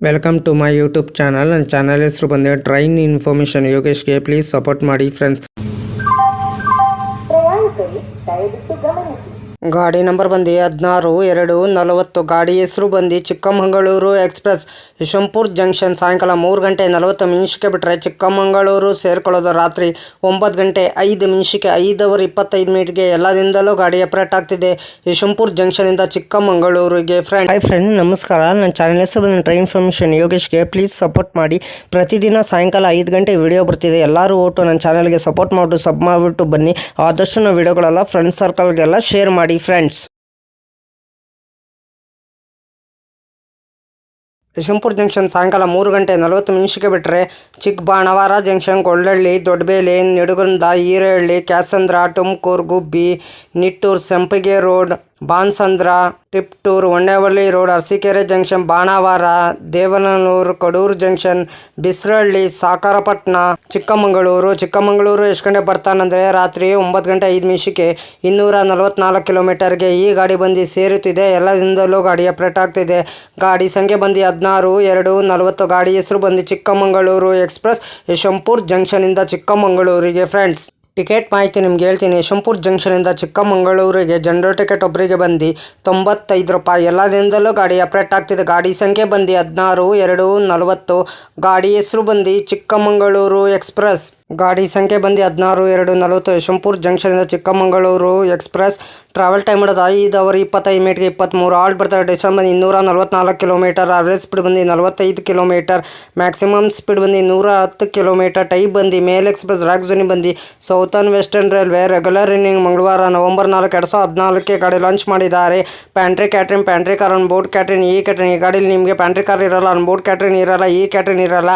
Welcome to my YouTube channel. ನನ್ನ channel ಹೆಸರು ಬಂದರೆ ಟ್ರೈನ್ ಇನ್ಫಾರ್ಮೇಷನ್ ಯೋಗೇಶ್ಗೆ. ಪ್ಲೀಸ್ ಸಪೋರ್ಟ್ ಮಾಡಿ ಫ್ರೆಂಡ್ಸ್. ಗಾಡಿ ನಂಬರ್ ಬಂದು 16-2-40. ಗಾಡಿ ಹೆಸರು ಬಂದು ಚಿಕ್ಕಮಗಳೂರು ಎಕ್ಸ್ಪ್ರೆಸ್. ಯಶವಂತಪುರ ಜಂಕ್ಷನ್ ಸಾಯಂಕಾಲ 3 ಗಂಟೆ 40 ನಿಮಿಷಕ್ಕೆ ಬಿಟ್ಟರೆ ಚಿಕ್ಕಮಗಳೂರು ಸೇರ್ಕೊಳ್ಳೋದು ರಾತ್ರಿ 9 ಗಂಟೆ 5 ನಿಮಿಷಕ್ಕೆ 5:25 ಎಲ್ಲದಿಂದಲೂ ಗಾಡಿ ಅಪ್ರೇಟ್ ಆಗ್ತಿದೆ ಯಶವಂತಪುರ ಜಂಕ್ಷನಿಂದ ಚಿಕ್ಕಮಗಳೂರಿಗೆ. ಫ್ರೆಂಡ್ ನಮಸ್ಕಾರ. ನನ್ನ ಚಾನಲ್ ಹೆಸರು ಬಂದು ಟ್ರೈನ್ ಇನ್ಫಾರ್ಮೇಷನ್ ಯೋಗೇಶ್ಗೆ. ಪ್ಲೀಸ್ ಸಪೋರ್ಟ್ ಮಾಡಿ. ಪ್ರತಿದಿನ ಸಾಯಂಕಾಲ 5 ಗಂಟೆ ವಿಡಿಯೋ ಬರ್ತಿದೆ. ಎಲ್ಲರೂ ಒಟ್ಟು ನನ್ನ ಚಾನಲ್ಗೆ ಸಪೋರ್ಟ್ ಮಾಡಿಬಿಟ್ಟು ಸಬ್ ಮಾಡಿಬಿಟ್ಟು ಬನ್ನಿ. ಆದಷ್ಟು ನಾವು ವಿಡಿಯೋಗಳೆಲ್ಲ ಫ್ರೆಂಡ್ಸ್ ಸರ್ಕಲ್ಗೆಲ್ಲ ಶೇರ್ ಮಾಡಿ ಫ್ರೆಂಡ್ಸ್. ಯಶವಂತಪುರ ಜಂಕ್ಷನ್ ಸಾಯಂಕಾಲ 3 ಗಂಟೆ 40 ನಿಮಿಷಕ್ಕೆ ಬಿಟ್ಟರೆ Chikkabanavara junction, Gollahalli, Doddabele, Nidagunda, Hirehalli, Kyasandra, Tumakuru, Gubbi, Nittur, Sampige road, Banasandra, Tiptur, Honnavalli road, Arsikere junction, Banavara, Devanur, Kadur junction, Bisrahalli, Sakharayapatna, Chikkamagaluru ಎಷ್ಟು ಗಂಟೆ ಬರ್ತಾನಂದರೆ ರಾತ್ರಿ 9 ಗಂಟೆ 5 ನಿಮಿಷಕ್ಕೆ 244 ಕಿಲೋಮೀಟರ್ಗೆ ಈ ಗಾಡಿ ಬಂದು ಸೇರುತ್ತಿದೆ. ಎಲ್ಲದಿಂದಲೂ ಗಾಡಿ ಅಪ್ರೇಟ್ ಆಗ್ತಿದೆ. ಗಾಡಿ ಸಂಖ್ಯೆ ಬಂದು 16-2-40. ಗಾಡಿ ಹೆಸರು ಬಂದು ಚಿಕ್ಕಮಗಳೂರು ಎಕ್ಸ್ಪ್ರೆಸ್. ಯಶವಂತಪುರ ಜಂಕ್ಷನಿಂದ ಚಿಕ್ಕಮಗಳೂರಿಗೆ. ಫ್ರೆಂಡ್ಸ್, ಟಿಕೆಟ್ ಮಾಹಿತಿ ನಿಮ್ಗೆ ಹೇಳ್ತೀನಿ. ಯಶವಂತಪುರ ಜಂಕ್ಷನಿಂದ ಚಿಕ್ಕಮಗಳೂರಿಗೆ ಜನರಲ್ ಟಿಕೆಟ್ ಒಬ್ಬರಿಗೆ ಬಂದು 95 ರೂಪಾಯಿ. ಎಲ್ಲದಿಂದಲೂ ಗಾಡಿ ಅಪ್ರೇಟ್ ಆಗ್ತಿದೆ. ಗಾಡಿ ಸಂಖ್ಯೆ ಬಂದು 16-2-40. ಗಾಡಿ ಹೆಸರು ಬಂದು ಚಿಕ್ಕಮಗಳೂರು ಎಕ್ಸ್ಪ್ರೆಸ್. ಗಾಡಿ ಸಂಖ್ಯೆ ಬಂದು 16-2-40 ಯಶವಂತಪುರ ಜಂಕ್ಷನಿಂದ ಚಿಕ್ಕಮಗಳೂರು ಎಕ್ಸ್ಪ್ರೆಸ್. ಟ್ರಾವೆಲ್ ಟೈಮ್ ಇಡೋದು 5:25 23 ಆಲ್ಟ್ ಬರ್ತಾರೆ. ಡಿಸ್ಟೆನ್ಸ್ ಬಂದು 244 ಕಿಲೋಮೀಟರ್. ಅವರೇಜ್ ಸ್ಪೀಡ್ ಬಂದು 45 ಕಿಲೋಮೀಟರ್. ಮ್ಯಾಕ್ಸಿಮಮ್ ಸ್ಪೀಡ್ ಬಂದು 110 ಕಿಲೋಮೀಟರ್. ಟೈಪ್ ಬಂದು ಮೇಲ್ ಎಕ್ಸ್ಪ್ರೆಸ್. ರ್ಯಾಕ್ ಜೋನಿ ಬಂದು southern western railway. Regular running. ಮಂಗಳವಾರ ನವೆಂಬರ್ 4, 2014 ಗಾಡಿ ಲಾಂಚ್ ಮಾಡಿದ್ದಾರೆ. Pantry catering, pantry car, on board catering, ಈ ಕ್ಯಾಟ್ರಿನ್. ಈ ಗಾಡಿಯಲ್ಲಿ ನಿಮಗೆ ಪ್ಯಾಂಟ್ರಿ ಕಾರ್ ಇರಲ್ಲ, ಆನ್ ಬೋರ್ಡ್ ಕ್ಯಾಟ್ರಿನ್ ಇರಲ್ಲ, ಈ ಕ್ಯಾಟ್ರಿನ್ ಇರಲ್ಲ.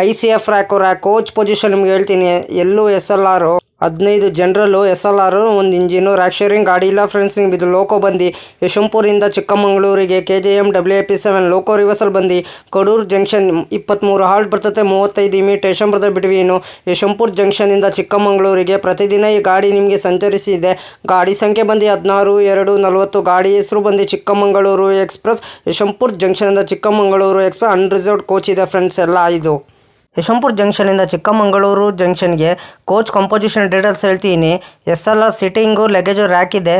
ICF ರ್ಯಾಕ್ ಕೋಚ್ ಪೊಸಿಷನ್ ನಿಮ್ಗೆ ಹೇಳ್ತೀನಿ. ಎಲ್ಲೂ SLR 15 ಜನರಲ್ಲು, SLR 1 ಇಂಜಿನು. ರ್ಯಾಕ್ ಶೇರಿಂಗ್ ಗಾಡಿ ಇಲ್ಲ ಫ್ರೆಂಡ್ಸ್. ನಿಮ್ಗೆ ಇದು ಲೋಕೋ ಬಂದು ಯಶವಂತಪುರಿಂದ ಚಿಕ್ಕಮಗಳೂರಿಗೆ KJM WAP7 ಲೋಕೋ ರಿವರ್ಸಲ್ ಬಂದು ಕಡೂರು ಜಂಕ್ಷನ್ 23 ಹಾಲ್ಟ್ ಬರ್ತದೆ. 35 ಇಮಿಟೇಷನ್ ಬರ್ತದೆ ಬಿಟ್ವೀನು ಯಶವಂತಪುರ ಜಂಕ್ಷನಿಂದ ಚಿಕ್ಕಮಗಳೂರಿಗೆ. ಪ್ರತಿದಿನ ಈ ಗಾಡಿ ನಿಮಗೆ ಸಂಚರಿಸಿದೆ. ಗಾಡಿ ಸಂಖ್ಯೆ ಬಂದು 16-2-40. ಗಾಡಿ ಹೆಸರು ಬಂದು ಚಿಕ್ಕಮಗಳೂರು ಎಕ್ಸ್ಪ್ರೆಸ್. ಯಶವಂತಪುರ ಜಂಕ್ಷನಿಂದ ಚಿಕ್ಕಮಗಳೂರು ಎಕ್ಸ್ಪ್ರೆಸ್. ಅನ್ರಿಸರ್ವ್ಡ್ ಕೋಚ್ ಇದೆ ಫ್ರೆಂಡ್ಸ್. ಎಲ್ಲ ಇದು ಯಶವಂತಪುರ ಜಂಕ್ಷನಿಂದ ಚಿಕ್ಕಮಗಳೂರು ಜಂಕ್ಷನ್ಗೆ ಕೋಚ್ ಕಂಪೋಸಿಷನ್ ಡೀಟೇಲ್ಸ್ ಹೇಳ್ತೀನಿ. SLR ಸಿಟ್ಟಿಂಗು, ಲಗೇಜು, ರ್ಯಾಕ್ ಇದೆ.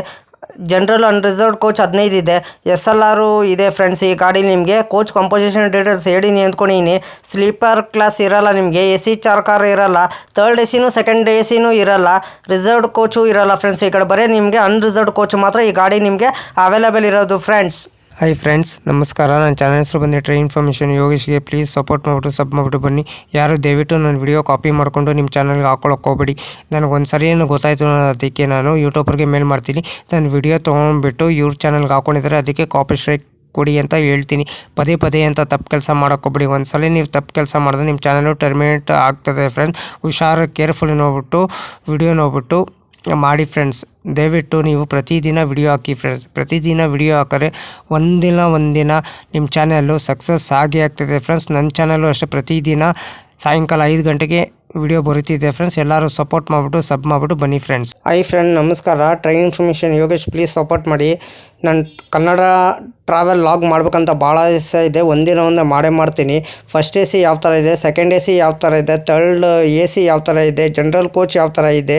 ಜನರಲ್ ಅನ್ರಿಸರ್ವ್ಡ್ ಕೋಚ್ 15 ಇದೆ. SLR ಇದೆ ಫ್ರೆಂಡ್ಸ್. ಈ ಗಾಡಿ ನಿಮಗೆ ಕೋಚ್ ಕಂಪೋಸಿಷನ್ ಡೀಟೇಲ್ಸ್ ಹೇಳಿನಿ ಅಂದ್ಕೊಂಡಿನಿ. ಸ್ಲೀಪರ್ ಕ್ಲಾಸ್ ಇರಲ್ಲ ನಿಮಗೆ. AC 4 ಕಾರ್ ಇರಲ್ಲ. 3rd AC, 2nd AC ಇರಲ್ಲ. ರಿಸರ್ವ್ಡ್ ಕೋಚು ಇರಲ್ಲ ಫ್ರೆಂಡ್ಸ್. ಈ ಕಡೆ ಬರೀ ನಿಮಗೆ ಅನ್ರಿಸರ್ವ್ಡ್ ಕೋಚ್ ಮಾತ್ರ ಈ ಗಾಡಿ ನಿಮಗೆ ಅವೈಲೇಬಲ್ ಇರೋದು ಫ್ರೆಂಡ್ಸ್. ಹಾಯ್ ಫ್ರೆಂಡ್ಸ್, ನಮಸ್ಕಾರ. ನನ್ನ ಚಾನಲ್ ಹೆಸರು ಬಂದು ಟ್ರೈನ್ ಇನ್ಫಾರ್ಮೇಷನ್ ಯೋಗೇಶ್ಗೆ. ಪ್ಲೀಸ್ ಸಪೋರ್ಟ್ ಮಾಡಿಬಿಟ್ಟು ಸಬ್ ಮಾಡಿಬಿಟ್ಟು ಬನ್ನಿ. ಯಾರು ದಯವಿಟ್ಟು ನನ್ನ ವಿಡಿಯೋ ಕಾಪಿ ಮಾಡಿಕೊಂಡು ನಿಮ್ಮ ಚಾನಲ್ಗೆ ಹಾಕೊಳ್ಳೋಕೆ ಹೋಗಬೇಡಿ. ನನಗೊಂದು ಸರಿ ಏನು ಗೊತ್ತಾಯಿತು, ಅದಕ್ಕೆ ನಾನು ಯೂಟ್ಯೂಬರ್ಗೆ ಮೇಲ್ ಮಾಡ್ತೀನಿ. ನನ್ನ ವಿಡಿಯೋ ತೊಗೊಂಡ್ಬಿಟ್ಟು ಇವ್ರ ಚಾನಲ್ಗೆ ಹಾಕ್ಕೊಂಡಿದ್ದಾರೆ, ಅದಕ್ಕೆ ಕಾಪಿ ಸ್ಟ್ರೈಕ್ ಕೊಡಿ ಅಂತ ಹೇಳ್ತೀನಿ. ಪದೇ ಅಂತ ತಪ್ಪು ಕೆಲಸ ಮಾಡೋಕ್ಕೋಗ್ಬೇಡಿ. ಒಂದ್ಸಲ ನೀವು ತಪ್ಪು ಕೆಲಸ ಮಾಡಿದ್ರೆ ನಿಮ್ಮ ಚಾನಲು ಟರ್ಮಿನೇಟ್ ಆಗ್ತದೆ ಫ್ರೆಂಡ್ಸ್. ಹುಷಾರು, ಕೇರ್ಫುಲ್ ನೋಡ್ಬಿಟ್ಟು ವಿಡಿಯೋ ನೋಡ್ಬಿಟ್ಟು ಮಾಡಿ ಫ್ರೆಂಡ್ಸ್. ದಯವಿಟ್ಟು ನೀವು ಪ್ರತಿದಿನ ವಿಡಿಯೋ ಹಾಕಿ ಫ್ರೆಂಡ್ಸ್. ಪ್ರತಿದಿನ ವಿಡಿಯೋ ಹಾಕಿದ್ರೆ ಒಂದಿನ ನಿಮ್ಮ ಚಾನಲ್ಲು ಸಕ್ಸಸ್ ಆಗೇ ಆಗ್ತದೆ ಫ್ರೆಂಡ್ಸ್. ನನ್ನ ಚಾನಲ್ಲು ಅಷ್ಟೇ ಪ್ರತಿದಿನ ಸಾಯಂಕಾಲ 5 ಗಂಟೆಗೆ ವಿಡಿಯೋ ಬರುತ್ತಿದೆ ಫ್ರೆಂಡ್ಸ್. ಎಲ್ಲರೂ ಸಪೋರ್ಟ್ ಮಾಡಿಬಿಟ್ಟು ಸಬ್ ಮಾಡಿಬಿಟ್ಟು ಬನ್ನಿ ಫ್ರೆಂಡ್ಸ್. ಹಾಯ್ ಫ್ರೆಂಡ್, ನಮಸ್ಕಾರ. Train information Yogesh. Please support ಮಾಡಿ. ನಾನು ಕನ್ನಡ ಟ್ರಾವೆಲ್ ಲಾಗ್ ಮಾಡ್ಬೇಕಂತ ಭಾಳ ಇಷ್ಟ ಇದೆ. ಒಂದೇ ಮಾಡೇ ಮಾಡ್ತೀನಿ. ಫಸ್ಟ್ AC ಯಾವ ಥರ ಇದೆ, ಸೆಕೆಂಡ್ AC ಯಾವ ಥರ ಇದೆ, 3rd AC ಯಾವ ಥರ ಇದೆ, ಜನರಲ್ ಕೋಚ್ ಯಾವ ಥರ ಇದೆ,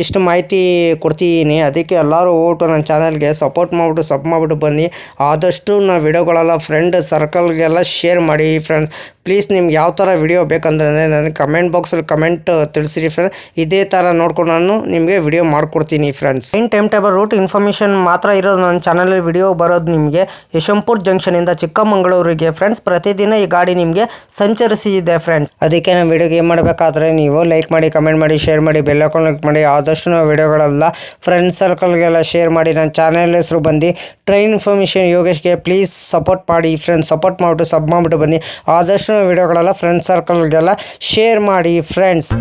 ಇಷ್ಟು ಮಾಹಿತಿ ಕೊಡ್ತಿದ್ದೀನಿ. ಅದಕ್ಕೆ ಎಲ್ಲರೂ ಓಟು ನನ್ನ ಚಾನಲ್ಗೆ ಸಪೋರ್ಟ್ ಮಾಡಿಬಿಟ್ಟು ಸಬ್ ಮಾಡಿಬಿಟ್ಟು ಬನ್ನಿ. ಆದಷ್ಟು ನಾವು ವಿಡಿಯೋಗಳೆಲ್ಲ ಫ್ರೆಂಡ್ ಸರ್ಕಲ್ಗೆಲ್ಲ ಶೇರ್ ಮಾಡಿ ಫ್ರೆಂಡ್ಸ್. ಪ್ಲೀಸ್ ನಿಮ್ಗೆ ಯಾವ ಥರ ವಿಡಿಯೋ ಬೇಕಂದ್ರೆ ನನಗೆ ಕಮೆಂಟ್ ಬಾಕ್ಸಲ್ಲಿ ಕಮೆಂಟ್ ತಿಳಿಸಿರಿ ಫ್ರೆಂಡ್ಸ್. ಇದೇ ಥರ ನೋಡ್ಕೊಂಡು ನಾನು ನಿಮಗೆ ವಿಡಿಯೋ ಮಾಡಿಕೊಡ್ತೀನಿ friends. Time table route information ಮಾತ್ರ ಇರೋದು ನನ್ನ ಚಾನಲಲ್ಲಿ ವಿಡಿಯೋ ಬರೋದು ನಿಮಗೆ ಯಶವಂತಪುರ ಜಂಕ್ಷನಿಂದ ಚಿಕ್ಕಮಗಳೂರಿಗೆ ಫ್ರೆಂಡ್ಸ್. ಪ್ರತಿದಿನ ಈ ಗಾಡಿ ನಿಮಗೆ ಸಂಚರಿಸಿದೆ ಫ್ರೆಂಡ್ಸ್. ಅದಕ್ಕೆ ನಾವು ವಿಡಿಯೋಗೆ ಏನು ಮಾಡಬೇಕಾದ್ರೆ ನೀವು ಲೈಕ್ ಮಾಡಿ, ಕಮೆಂಟ್ ಮಾಡಿ, ಶೇರ್ ಮಾಡಿ, ಬೆಲ್ ಐಕಾನ್ ಕ್ಲಿಕ್ ಮಾಡಿ. ಆದಷ್ಟು ನಾವು ವಿಡಿಯೋಗಳೆಲ್ಲ ಫ್ರೆಂಡ್ಸ್ ಸರ್ಕಲ್ಗೆಲ್ಲ ಶೇರ್ ಮಾಡಿ. ನನ್ನ ಚಾನಲ್ ಹೆಸರು ಬಂದು ಟ್ರೈನ್ ಇನ್ಫಾರ್ಮೇಷನ್ ಯೋಗೇಶ್ಗೆ. ಪ್ಲೀಸ್ ಸಪೋರ್ಟ್ ಮಾಡಿ ಫ್ರೆಂಡ್ಸ್. ಸಪೋರ್ಟ್ ಮಾಡಿಬಿಟ್ಟು ಸಬ್ ಮಾಡಿಬಿಟ್ಟು ಬನ್ನಿ. ಆದಷ್ಟು ವಿಡಿಯೋಗಳೆಲ್ಲ ಫ್ರೆಂಡ್ಸ್ ಸರ್ಕಲ್ಗೆಲ್ಲ ಶೇರ್ ಮಾಡಿ ಫ್ರೆಂಡ್ಸ್.